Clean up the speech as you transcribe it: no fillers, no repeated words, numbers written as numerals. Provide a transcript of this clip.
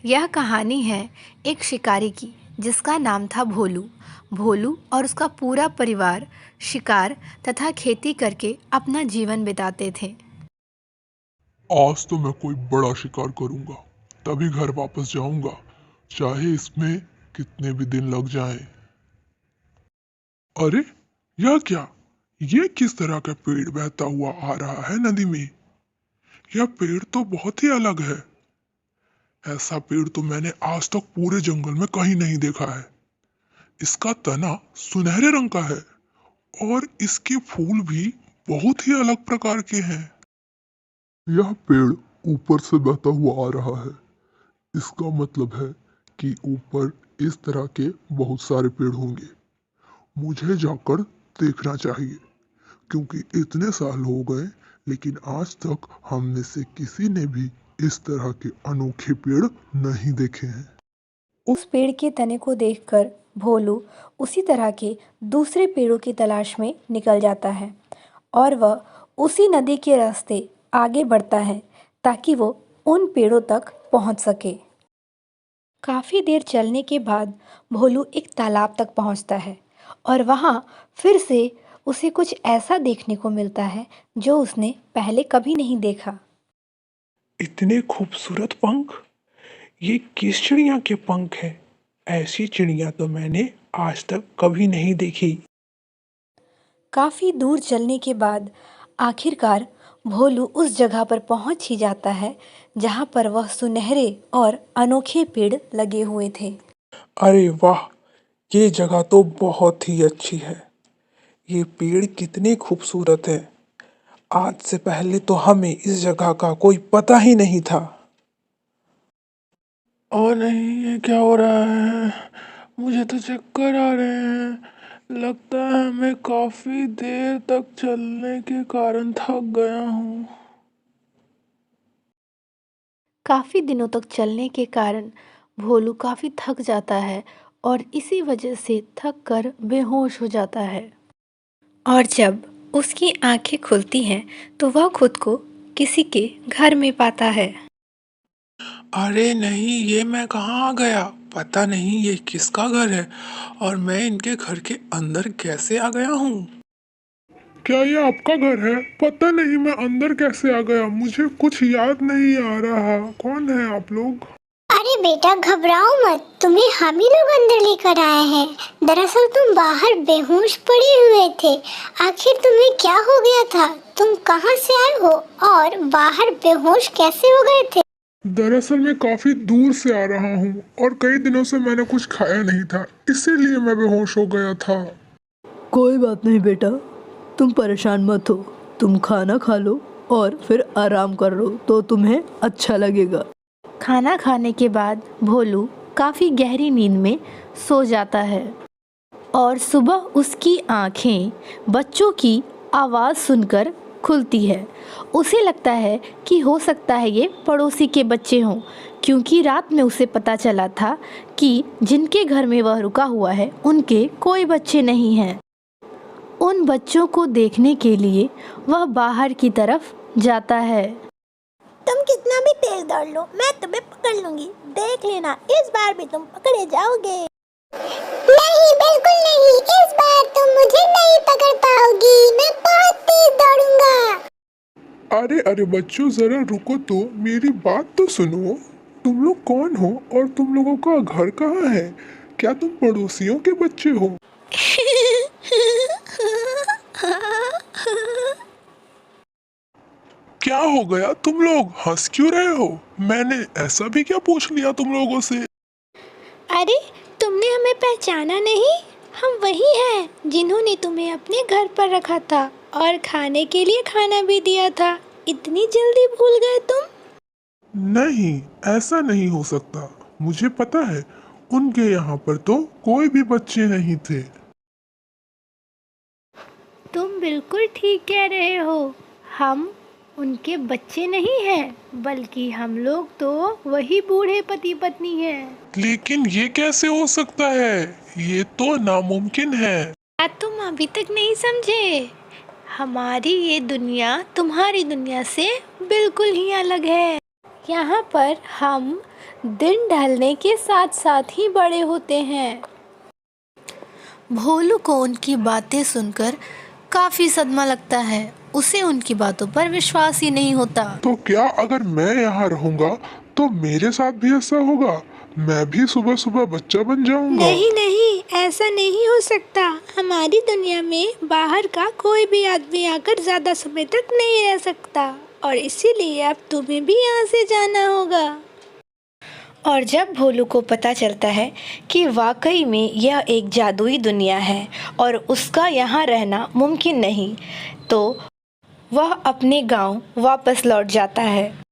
यह कहानी है एक शिकारी की जिसका नाम था भोलू। भोलू और उसका पूरा परिवार शिकार तथा खेती करके अपना जीवन बिताते थे। आज तो मैं कोई बड़ा शिकार करूंगा, तभी घर वापस जाऊंगा, चाहे इसमें कितने भी दिन लग जाएं। अरे, यह क्या? ये किस तरह का पेड़ बहता हुआ आ रहा है नदी में? यह पेड़ तो बहुत ही अलग है। ऐसा पेड़ तो मैंने आज तक पूरे जंगल में कहीं नहीं देखा है। इसका तना सुनहरे रंग का है और इसके फूल भी बहुत ही अलग प्रकार के हैं। यह पेड़ ऊपर से बहता हुआ आ रहा है। इसका मतलब है कि ऊपर इस तरह के बहुत सारे पेड़ होंगे। मुझे जाकर देखना चाहिए, क्योंकि इतने साल हो गए लेकिन आज तक हम में से किसी ने भी इस तरह के अनोखे पेड़ नहीं देखे हैं। उस पेड़ के तने को देखकर भोलू उसी तरह के दूसरे पेड़ों की तलाश में निकल जाता है और वह उसी नदी के रास्ते आगे बढ़ता है ताकि वो उन पेड़ों तक पहुंच सके। काफ़ी देर चलने के बाद भोलू एक तालाब तक पहुंचता है और वहां फिर से उसे कुछ ऐसा देखने को मिलता है जो उसने पहले कभी नहीं देखा। इतने खूबसूरत पंख! ये किस चिड़िया के पंख हैं? ऐसी चिड़िया तो मैंने आज तक कभी नहीं देखी। काफ़ी दूर चलने के बाद आखिरकार भोलू उस जगह पर पहुंच ही जाता है जहां पर वह सुनहरे और अनोखे पेड़ लगे हुए थे। अरे वाह! ये जगह तो बहुत ही अच्छी है। ये पेड़ कितने खूबसूरत है। आज से पहले तो हमें इस जगह का कोई पता ही नहीं था। और नहीं, ये क्या हो रहा है? मुझे तो चक्कर आ रहे हैं। लगता है मैं काफी देर तक चलने के कारण थक गया हूँ। काफ़ी दिनों तक चलने के कारण भोलू काफ़ी थक जाता है और इसी वजह से थक कर बेहोश हो जाता है। और जब उसकी आंखें खुलती हैं तो वह खुद को किसी के घर में पाता है। अरे नहीं, ये मैं कहाँ आ गया? पता नहीं ये किसका घर है और मैं इनके घर के अंदर कैसे आ गया हूँ? क्या ये आपका घर है? पता नहीं मैं अंदर कैसे आ गया, मुझे कुछ याद नहीं आ रहा। कौन है आप लोग? अरे बेटा घबराओ मत, तुम्हें हम ही लोग अंदर लेकर आए हैं। दरअसल तुम बाहर बेहोश पड़े हुए थे। आखिर तुम्हें क्या हो गया था? तुम कहाँ से आए हो और बाहर बेहोश कैसे हो गए थे? दरअसल मैं काफी दूर से आ रहा हूँ और कई दिनों से मैंने कुछ खाया नहीं था, इसीलिए मैं बेहोश हो गया था। कोई बात नहीं बेटा, तुम परेशान मत हो। तुम खाना खा लो और फिर आराम कर लो तो तुम्हें अच्छा लगेगा। खाना खाने के बाद भोलू काफ़ी गहरी नींद में सो जाता है और सुबह उसकी आंखें बच्चों की आवाज़ सुनकर खुलती है। उसे लगता है कि हो सकता है ये पड़ोसी के बच्चे हों, क्योंकि रात में उसे पता चला था कि जिनके घर में वह रुका हुआ है उनके कोई बच्चे नहीं हैं। उन बच्चों को देखने के लिए वह बाहर की तरफ जाता है। तुम कितना भी तेज दौड़ लो, मैं तुम्हें पकड़ लूंगी। देख लेना, इस बार भी तुम पकड़े जाओगे। नहीं, बिल्कुल नहीं, इस बार तुम मुझे नहीं पकड़ पाओगी। मैं बहुत तेज दौड़ूंगा। अरे अरे बच्चों, जरा रुको तो, मेरी बात तो सुनो। तुम लोग कौन हो और तुम लोगों का घर कहाँ है? क्या तुम पड़ोसियों के बच्चे हो? क्या हो गया? तुम लोग हंस क्यों रहे हो? मैंने ऐसा भी क्या पूछ लिया तुम लोगों से? अरे, तुमने हमें पहचाना नहीं? हम वही हैं जिन्होंने तुम्हें अपने घर पर रखा था और खाने के लिए खाना भी दिया था। इतनी जल्दी भूल गए तुम? नहीं, ऐसा नहीं हो सकता। मुझे पता है, उनके यहाँ पर तो कोई भी बच्चे नहीं थे। तुम बिल्कुल ठीक कह रहे हो। हम उनके बच्चे नहीं हैं, बल्कि हम लोग तो वही बूढ़े पति पत्नी हैं। लेकिन ये कैसे हो सकता है? ये तो नामुमकिन है। क्या तुम अभी तक नहीं समझे? हमारी ये दुनिया तुम्हारी दुनिया से बिल्कुल ही अलग है। यहाँ पर हम दिन ढलने के साथ साथ ही बड़े होते हैं। भोलू को उनकी बातें सुनकर काफी सदमा लगता है। उसे उनकी बातों पर विश्वास ही नहीं होता। तो क्या अगर मैं यहाँ रहूंगा तो मेरे साथ भी ऐसा होगा? मैं भी सुबह सुबह बच्चा बन जाऊंगा? नहीं नहीं, ऐसा नहीं हो सकता। हमारी दुनिया में बाहर का कोई भी आदमी आकर ज्यादा समय तक नहीं रह सकता और इसीलिए अब तुम्हें भी यहाँ से जाना होगा। और जब भोलू को पता चलता है कि वाकई में यह एक जादुई दुनिया है और उसका यहाँ रहना मुमकिन नहीं, तो वह अपने गांव वापस लौट जाता है।